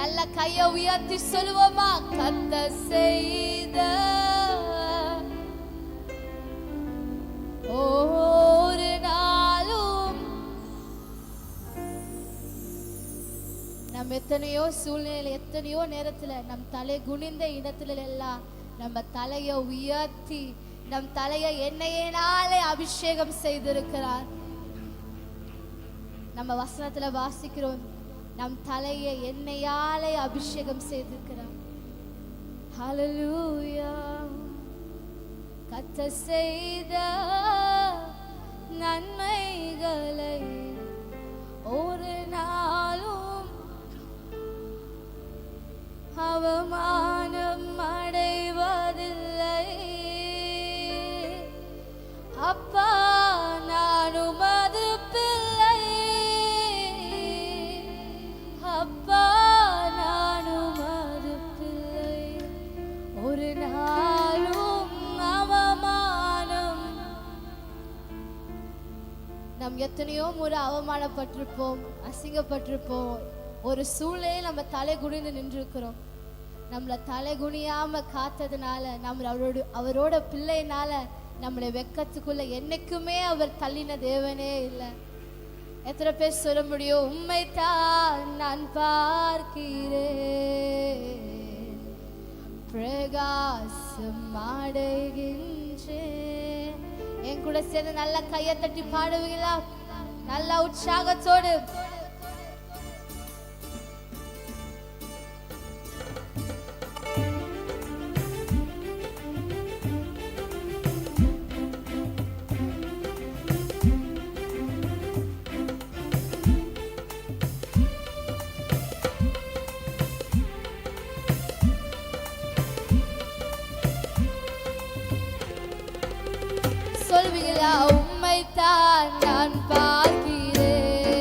நல்ல கையை உயர்த்தி சொல்லுவோமா? கர்த்தர் செய்த ஒரு நாளும். நம்ம எத்தனையோ சூழ்நிலை, எத்தனையோ நேரத்துல நம் தலை குனிந்த இடத்துல எல்லாம் நம்ம தலையை உயர்த்தி நம் தலையை எண்ணெயினாலே அபிஷேகம் செய்திருக்கிறார். நம்ம வசனத்துல வாசிக்கிறோம், நம் தலையை எண்ணெயாலே அபிஷேகம் செய்திருக்கிறார். ஹல்லேலூயா. கர்த்தர் செய்த நன்மைகளை ஒரு நாளும் அவமானம் அடைவதில்லை. அப்பா நான் உமது பிள்ளை, அப்பா நான் உமது பிள்ளை. ஒரு நாளும் அவமானம். நாம் எத்தனையோ முறை அவமானப்பட்டிருப்போம், அசிங்கப்பட்டிருப்போம். ஒரு சூழ்நிலையில் நம்ம தலை குனிந்து நின்றுக்கிறோம். நம்மளை தலை குனியாம காத்ததுனால, நம்ம அவரோட பிள்ளைனால நம்மளை வெக்கத்துக்குள்ள என்னைக்குமே அவர் தள்ளின தேவனே இல்லை. எத்தனை பேர் சொல்ல முடியும், உம்மைத்தான் நான் பார்க்கிறேன், பிரகாசம் அடைகின்றேன். என் கூட சேர்ந்து நல்ல கையை தட்டி பாடுவீங்களா? நல்ல உற்சாகத்தோடு. சொல்வீங்களா? உம்மைத்தான் நான் பார்க்கிறேன்,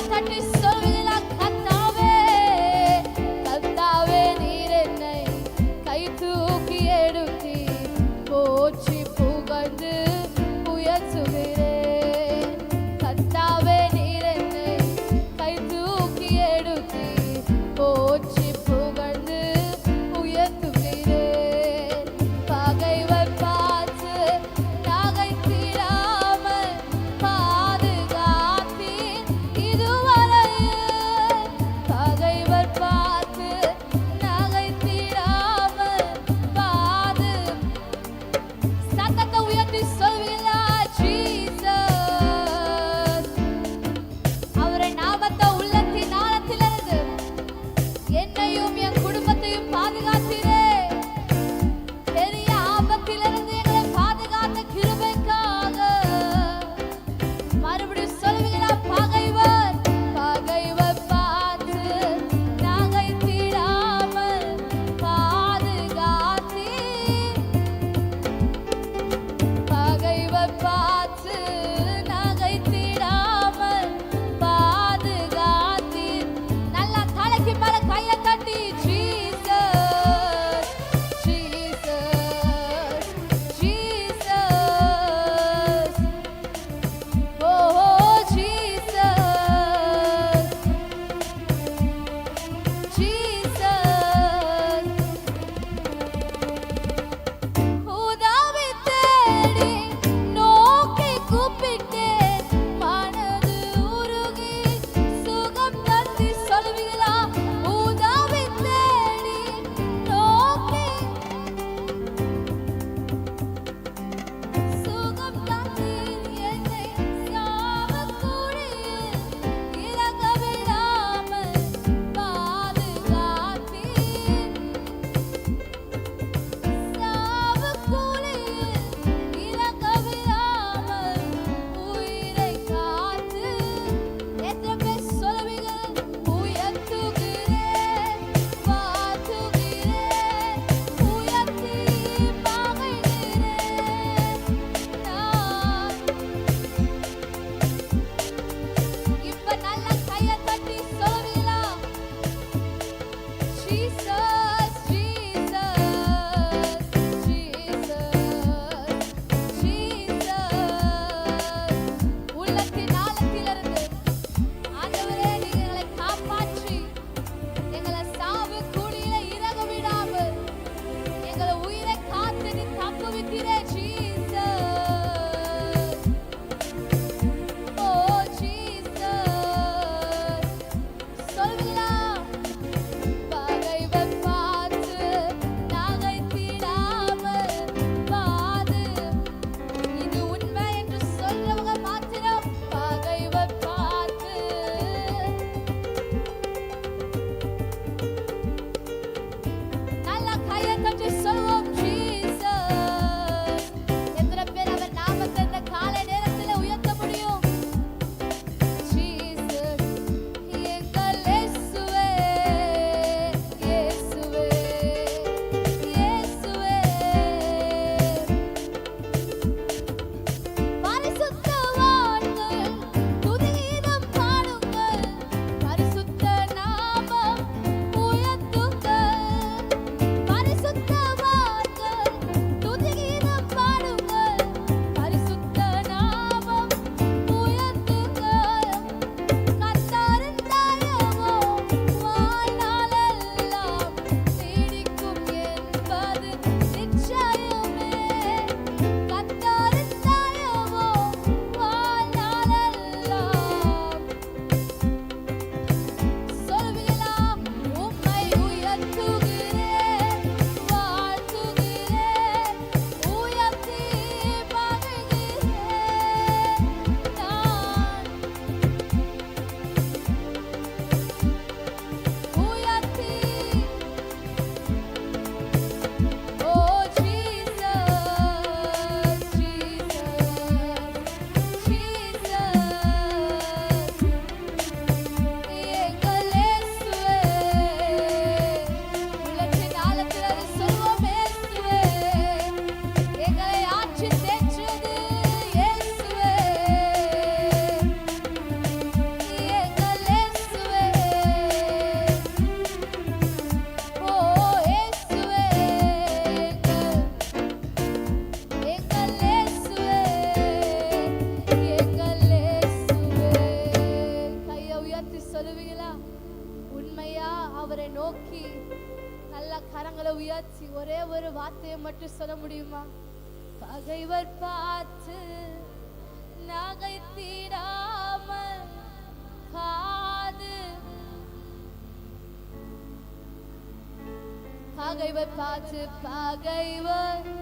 கரங்களை தட்டி சொல்வீங்களா? கர்த்தாவே, கர்த்தாவே, நீர் என்னை கை தூக்கி எடுத்தீர். போற்றி புகழ்ந்து உயர்த்துகிறேன். கர்த்தாவே, நீர் என்னை கை தூக்கி எடுத்தீர். போற்றி புகழ்ந்து உயர்த்துகிறேன். பகைவர் பார்த்து நகைத்திடாமல் பாதுகாத்தீர். இதுவரையில் சொல்லுவீங்களா? உண்மையா அவரை நோக்கி நல்ல கரங்களை உயர்த்தி ஒரே ஒரு வார்த்தையை மட்டும் சொல்ல முடியுமா? பகைவர் பார்த்து நகைத்திடாமல் காது, பகைவர் பார்த்து நகைத்திடாமல்